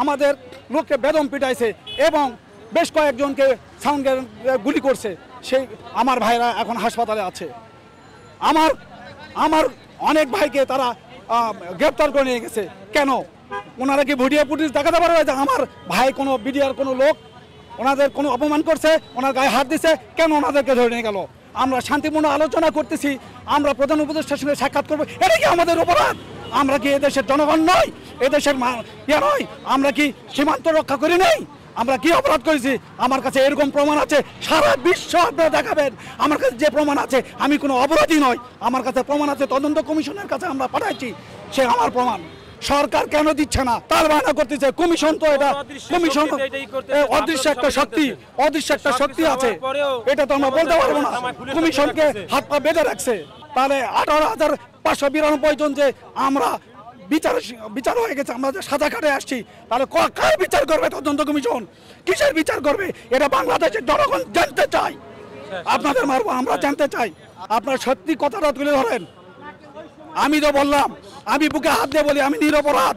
আমাদের লোককে বেদম পিটাইছে এবং বেশ কয়েকজনকে সাউন্ড গুলি করছে। সেই আমার ভাইরা এখন হাসপাতালে আছে। আমার আমার অনেক ভাইকে তারা গ্রেপ্তার করে নিয়ে গেছে। কেন? ওনারা কি ভিডিও ফুটেজ দেখাতে পারবে যে আমার ভাই কোনো বিডিআর কোনো লোক ওনাদের কোনো অপমান করছে, ওনার গায়ে হাত দিছে, কেন ওনাদেরকে ধরে নিয়ে গেল? আমরা শান্তিপূর্ণ আলোচনা করতেছি, আমরা প্রধান উপদেষ্টার সঙ্গে সাক্ষাৎ করবো, এটা কি আমাদের অপরাধ? আমরা কি এদেশের জনগণ নয়? এদেশের নয়? আমরা কি সীমান্ত রক্ষা করি নাই? আমরা কি অপরাধ করেছি? আমার কাছে এরকম প্রমাণ আছে, সারা বিশ্ব আপনারা দেখাবেন আমার কাছে যে প্রমাণ আছে আমি কোনো অপরাধী নয়। আমার কাছে প্রমাণ আছে, তদন্ত কমিশনের কাছে আমরা পাঠাইছি, সে আমার প্রমাণ। সরকার কেন দিচ্ছে না? তার বায়না করতেছে কমিশন, তো এটা কমিশন অদৃশ্য একটা শক্তি, অদৃশ্য একটা শক্তি আছে, এটা তো আমরা বলতে পারবো না। কমিশনকে হাত পা বেঁধে রাখছে। তাহলে 18,592 জন যে আমরা বিচার হয়ে গেছে, আমরা যে সাজা কাটে আসছি, তাহলে কার বিচার করবে তদন্ত কমিশন? কিসের বিচার করবে? এটা বাংলাদেশের জনগণ জানতে চাই। আপনাদের মারবো, আমরা জানতে চাই। আপনার সত্যি কথাটা তুলে ধরেন। আমি তো বললাম, আমি বুকে হাত দিয়ে বলি আমি নিরপরাধ।